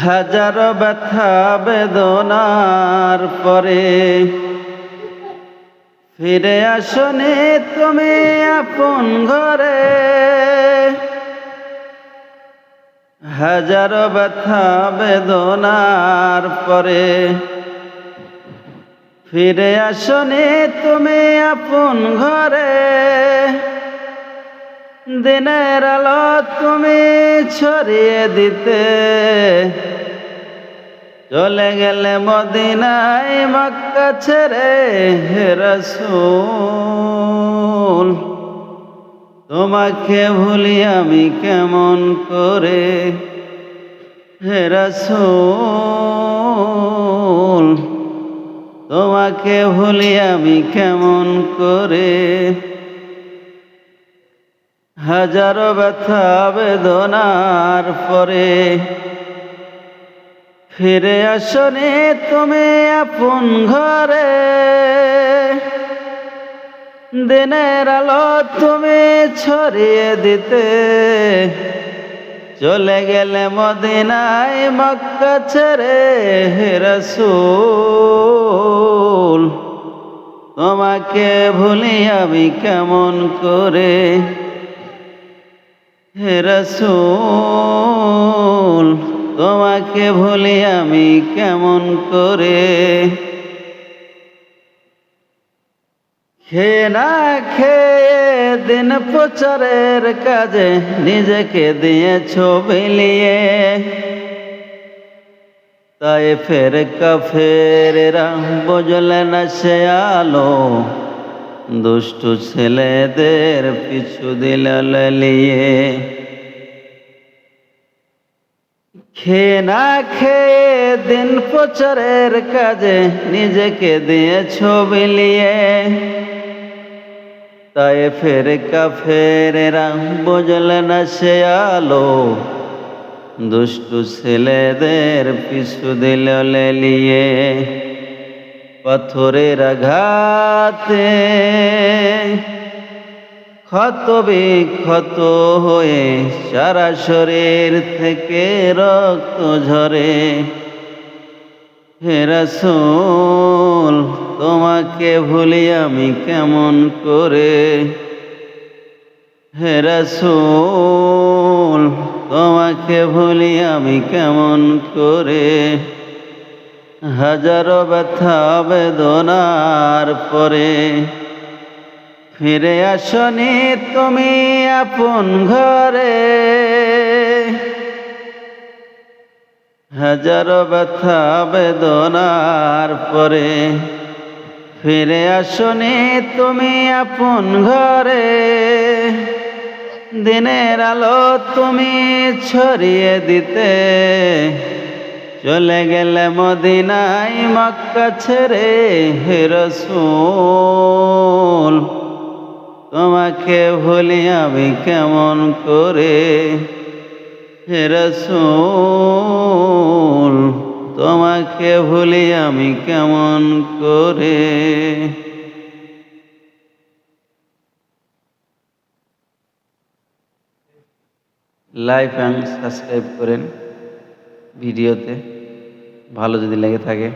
হাজারো ব্যথা বেদনার পরে ফিরে আসনি তুমি আপন ঘরে। হাজারো ব্যথা বেদনার পরে ফিরে আসনি তুমি আপন ঘরে। দিনের আলো তুমি ছড়িয়ে দিতে চলে গেলে মদিনায় মক্কা ছেড়ে। হে রাসূল তোমাকে ভুলি আমি কেমন করে। হে রাসূল তোমাকে ভুলি আমি কেমন করে। হাজারো ব্যথা বেদনার পরে ফিরে আসনি তুমি আপন ঘরে। দিনের আলো তুমি ছড়িয়ে দিতে চলে গেলে মদিনায় মক্কা ছেড়ে। হে রাসূল তোমাকে ভুলি আমি কেমন করে। হে রাসূল তোমাকে ভুলি আমি কেমন করে। খেয়ে না খেয়ে দিন প্রচারের কাজে নিজেকে দিয়েছো বিলিয়ে। তায়েফের কাফেরেরা বুঝলে না সে আলো, দুষ্টু ছেলেদের পিছু দিল লেলিয়ে। খেয়ে না খেয়ে দিন প্রচারের কাজে নিজেকে দিয়েছো বিলিয়ে। তায়েফের কাফেরেরা বুঝলে না সে আলো, দুষ্টু ছেলেদের পিছু দিল লেলিয়ে। পাথরের আঘাতে ক্ষত বিক্ষত হয়ে সারা শরীর থেকে রক্ত ঝরে। হে রাসূল তোমাকে ভুলি আমি কেমন করে। হে রাসূল তোমাকে ভুলি আমি কেমন করে। হাজারো ব্যথা বেদনার পরে ফিরে আসনি তুমি আপন ঘরে। হাজারো ব্যথা বেদনার পরে ফিরে আসনি তুমি আপন ঘরে। দিনের আলো তুমি ছড়িয়ে দিতে চলে গেলে মদিনায় মক্কা ছেড়ে। হে রাসূল তোমাকে ভুলি আমি কেমন করে। হে রাসূল তোমাকে ভুলি আমি কেমন করে। লাইক এন্ড সাবস্ক্রাইব করেন ভিডিওতে, ভালো যদি লেগে থাকে।